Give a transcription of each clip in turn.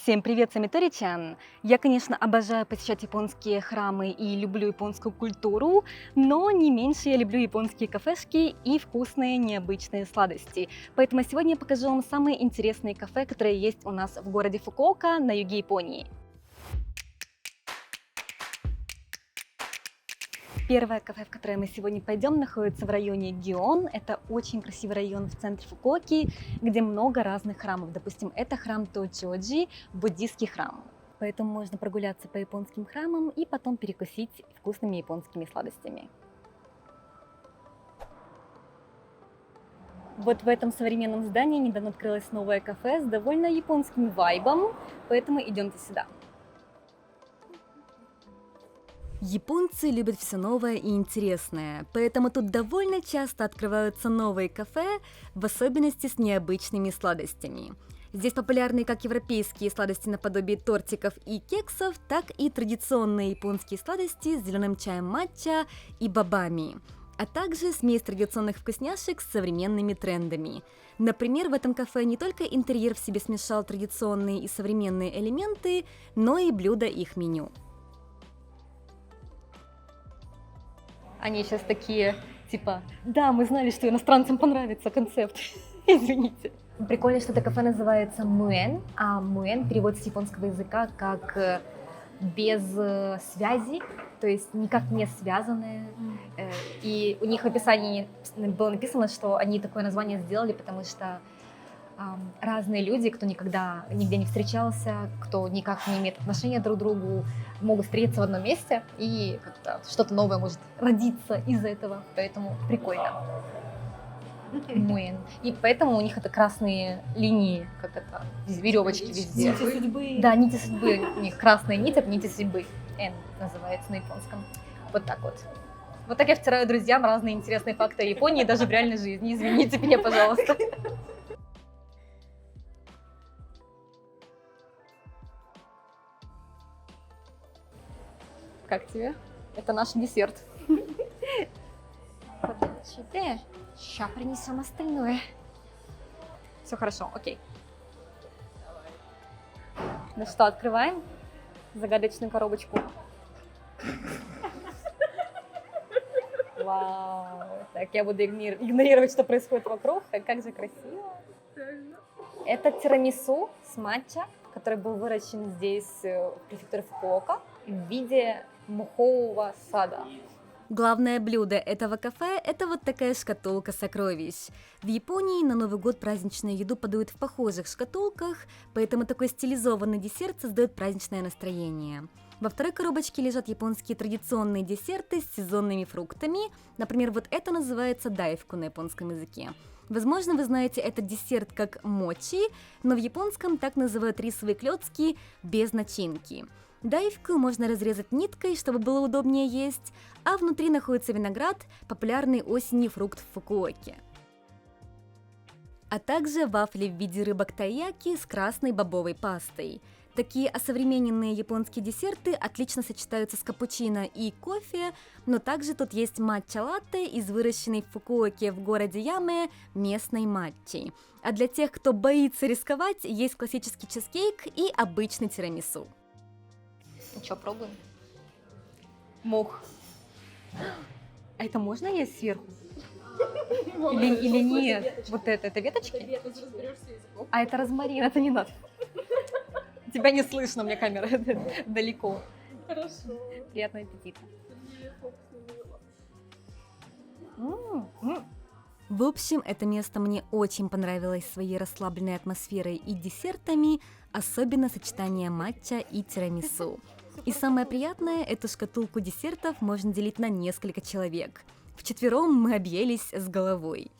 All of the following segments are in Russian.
Всем привет, Самиторичан! Я, конечно, обожаю посещать японские храмы и люблю японскую культуру, но не меньше я люблю японские кафешки и вкусные необычные сладости. Поэтому сегодня я покажу вам самые интересные кафе, которые есть у нас в городе Фукуока на юге Японии. Первое кафе, в которое мы сегодня пойдем, находится в районе Гион. Это очень красивый район в центре Фукуоки, где много разных храмов. Допустим, это храм Тойчоджи, буддийский храм. Поэтому можно прогуляться по японским храмам и потом перекусить вкусными японскими сладостями. Вот в этом современном здании недавно открылось новое кафе с довольно японским вайбом, поэтому идемте сюда. Японцы любят все новое и интересное, поэтому тут довольно часто открываются новые кафе, в особенности с необычными сладостями. Здесь популярны как европейские сладости наподобие тортиков и кексов, так и традиционные японские сладости с зеленым чаем матча и бобами, а также смесь традиционных вкусняшек с современными трендами. Например, в этом кафе не только интерьер в себе смешал традиционные и современные элементы, но и блюда их меню. Они сейчас такие, типа, да, мы знали, что иностранцам понравится концепт. Извините. Прикольно, что это кафе называется Муэн, а Муэн переводится с японского языка как без связи, то есть никак не связанное. И у них в описании было написано, что они такое название сделали, потому что разные люди, кто никогда нигде не встречался, кто никак не имеет отношения друг к другу, могут встретиться в одном месте, и как-то что-то новое может родиться из этого, поэтому прикольно. И поэтому у них это красные линии, как это, веревочки везде. Нити судьбы. Да, нити судьбы. У них красные нити, это нити судьбы. Н называется на японском. Вот так вот. Вот так я втираю друзьям разные интересные факты о Японии, даже в реальной жизни. Извините меня, пожалуйста. Как тебе? Это наш десерт. Подожди, сейчас принесем остальное. Все хорошо, окей. Ну что, открываем загадочную коробочку. Вау! Так, я буду игнорировать, что происходит вокруг. Как же красиво. Это тирамису с матча, который был выращен здесь, в префектуре Фукуока, в виде мухового сада. Главное блюдо этого кафе – это вот такая шкатулка сокровищ. В Японии на Новый год праздничную еду подают в похожих шкатулках, поэтому такой стилизованный десерт создает праздничное настроение. Во второй коробочке лежат японские традиционные десерты с сезонными фруктами. Например, вот это называется дайфку на японском языке. Возможно, вы знаете этот десерт как мочи, но в японском так называют рисовые клёцки без начинки. Дайфку можно разрезать ниткой, чтобы было удобнее есть, а внутри находится виноград, популярный осенний фрукт в Фукуоке. А также вафли в виде рыбок тайяки с красной бобовой пастой. Такие осовремененные японские десерты отлично сочетаются с капучино и кофе, но также тут есть матча-латте из выращенной в Фукуоке в городе Яме местной матчи. А для тех, кто боится рисковать, есть классический чизкейк и обычный тирамису. Ну что, пробуем? Мох. А это можно есть сверху? Или нет? Вот это веточки? А это розмарин, это не надо. Тебя не слышно, мне камера далеко. Хорошо. Приятного аппетита. В общем, это место мне очень понравилось своей расслабленной атмосферой и десертами, особенно сочетание матча и тирамису. И самое приятное, эту шкатулку десертов можно делить на несколько человек. Вчетвером мы объелись с головой.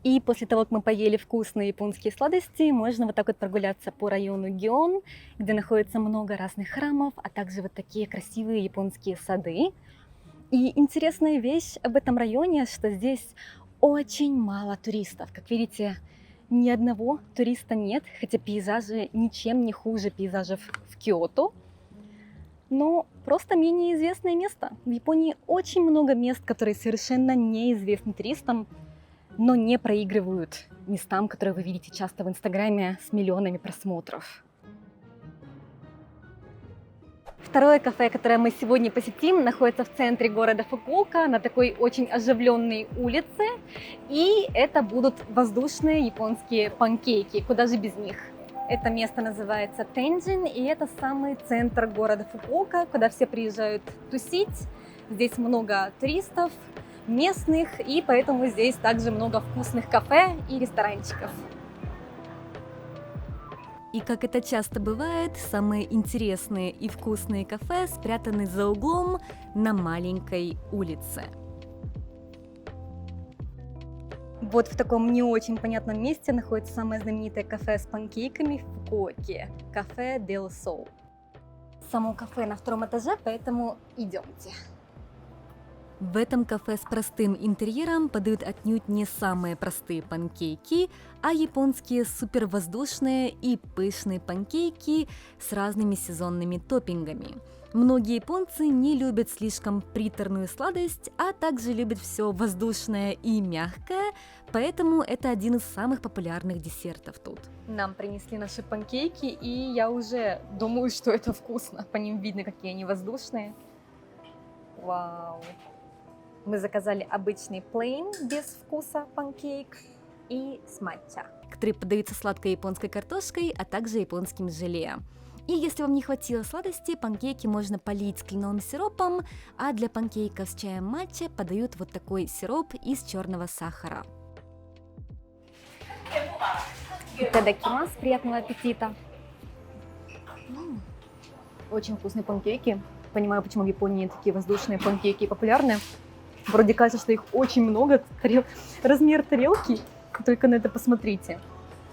И после того, как мы поели вкусные японские сладости, можно вот так вот прогуляться по району Гион, где находится много разных храмов, а также вот такие красивые японские сады. И интересная вещь об этом районе, что здесь очень мало туристов. Как видите, ни одного туриста нет, хотя пейзажи ничем не хуже пейзажев в Киото. Но просто менее известное место. В Японии очень много мест, которые совершенно неизвестны туристам, но не проигрывают местам, которые вы видите часто в Инстаграме с миллионами просмотров. Второе кафе, которое мы сегодня посетим, находится в центре города Фукуока, на такой очень оживленной улице. И это будут воздушные японские панкейки, куда же без них. Это место называется Тенджин, и это самый центр города Фукуока, куда все приезжают тусить. Здесь много туристов, местных, и поэтому здесь также много вкусных кафе и ресторанчиков. И как это часто бывает, самые интересные и вкусные кафе спрятаны за углом на маленькой улице. Вот в таком не очень понятном месте находится самое знаменитое кафе с панкейками в Фукуоке – кафе Del Sol. Само кафе на втором этаже, поэтому идемте. В этом кафе с простым интерьером подают отнюдь не самые простые панкейки, а японские супервоздушные и пышные панкейки с разными сезонными топпингами. Многие японцы не любят слишком приторную сладость, а также любят все воздушное и мягкое, поэтому это один из самых популярных десертов тут. Нам принесли наши панкейки, и я уже думаю, что это вкусно. По ним видно, какие они воздушные. Вау! Мы заказали обычный plain без вкуса панкейк и с матча, который подается сладкой японской картошкой, а также японским желе. И если вам не хватило сладости, панкейки можно полить кленовым сиропом, а для панкейков с чаем матча подают вот такой сироп из черного сахара. Итадакимас, приятного аппетита! Очень вкусные панкейки. Понимаю, почему в Японии такие воздушные панкейки популярны. Вроде кажется, что их очень много, размер тарелки, только на это посмотрите.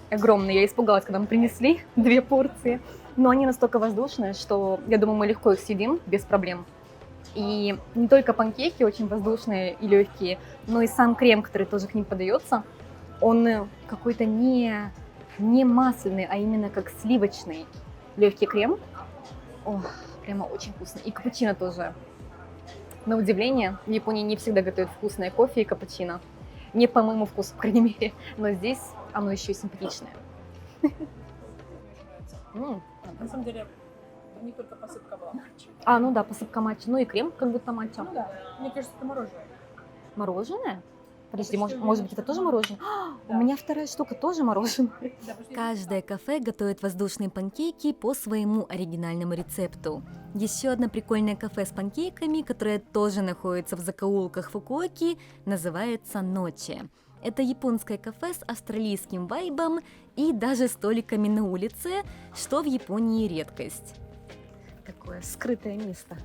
Огромные, я испугалась, когда мы принесли 2 порции. Но они настолько воздушные, что, я думаю, мы легко их съедим без проблем. И не только панкейки очень воздушные и легкие, но и сам крем, который тоже к ним подается, он какой-то не масляный, а именно как сливочный легкий крем. О, прямо очень вкусно. И капучино тоже. На удивление, в Японии не всегда готовят вкусное кофе и капучино. Не по моему вкусу, по крайней мере, но здесь оно еще и симпатичное. На самом деле, у них только посыпка была матча. А, ну да, посыпка матча. Ну и крем, как будто матча. Ну да, мне кажется, это мороженое. Мороженое? Подожди, может быть, это тоже мороженое? У меня вторая штука тоже мороженое. Каждое кафе готовит воздушные панкейки по своему оригинальному рецепту. Еще одно прикольное кафе с панкейками, которое тоже находится в закоулках Фукуоки, называется Ночи. Это японское кафе с австралийским вайбом и даже столиками на улице, что в Японии редкость. Такое скрытое место.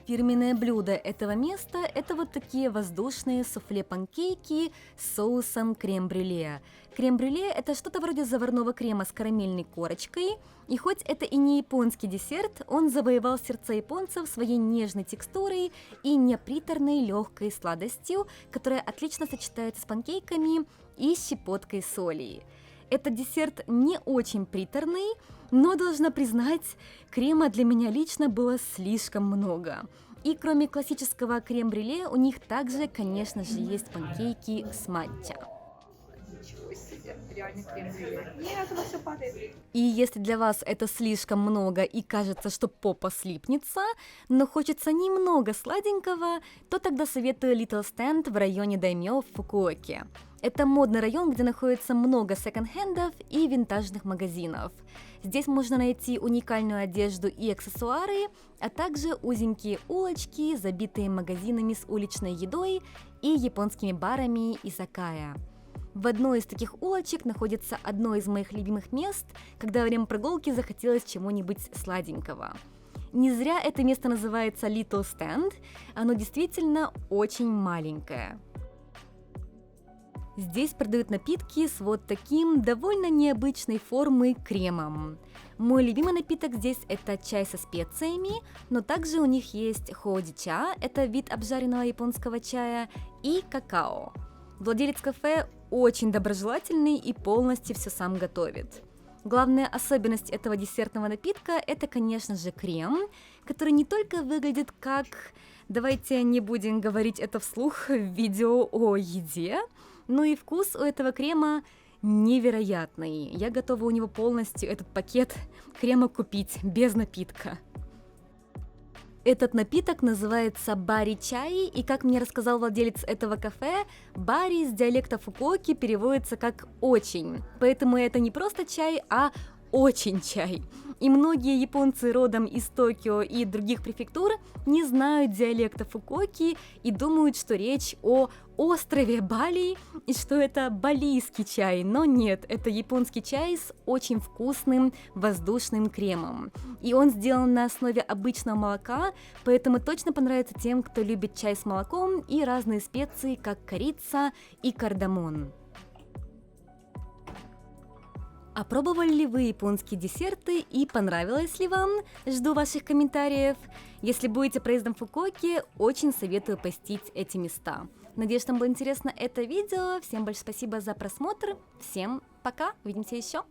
Фирменное блюдо этого места – это вот такие воздушные суфле-панкейки с соусом крем-брюле. Крем-брюле – это что-то вроде заварного крема с карамельной корочкой, и хоть это и не японский десерт, он завоевал сердца японцев своей нежной текстурой и неприторной легкой сладостью, которая отлично сочетается с панкейками и щепоткой соли. Этот десерт не очень приторный, но, должна признать, крема для меня лично было слишком много. И кроме классического крем-брюле, у них также, конечно же, есть панкейки с матча. Ничего себе, реально крем-брюле. Нет, оно все падает. И если для вас это слишком много и кажется, что попа слипнется, но хочется немного сладенького, то тогда советую Little Stand в районе Даймё в Фукуоке. Это модный район, где находится много секонд-хендов и винтажных магазинов. Здесь можно найти уникальную одежду и аксессуары, а также узенькие улочки, забитые магазинами с уличной едой и японскими барами изакая. В одной из таких улочек находится одно из моих любимых мест, когда во время прогулки захотелось чего-нибудь сладенького. Не зря это место называется Little Stand, оно действительно очень маленькое. Здесь продают напитки с вот таким довольно необычной формой кремом. Мой любимый напиток здесь это чай со специями, но также у них есть хоудича, это вид обжаренного японского чая, и какао. Владелец кафе очень доброжелательный и полностью все сам готовит. Главная особенность этого десертного напитка – это, конечно же, крем, который не только выглядит как, давайте не будем говорить это вслух в видео о еде, Ну и вкус у этого крема невероятный. Я готова у него полностью этот пакет крема купить без напитка. Этот напиток называется бари-чай, и, как мне рассказал владелец этого кафе, бари с диалекта Фукуоки переводится как «очень». Поэтому это не просто чай, а очень чай. И многие японцы родом из Токио и других префектур не знают диалекта Фукуоки и думают, что речь о острове Бали и что это балийский чай, но нет, это японский чай с очень вкусным воздушным кремом. И он сделан на основе обычного молока, поэтому точно понравится тем, кто любит чай с молоком и разные специи, как корица и кардамон. А пробовали ли вы японские десерты и понравилось ли вам? Жду ваших комментариев. Если будете проездом в Фукуоке, очень советую посетить эти места. Надеюсь, что вам было интересно это видео. Всем большое спасибо за просмотр. Всем пока, увидимся еще.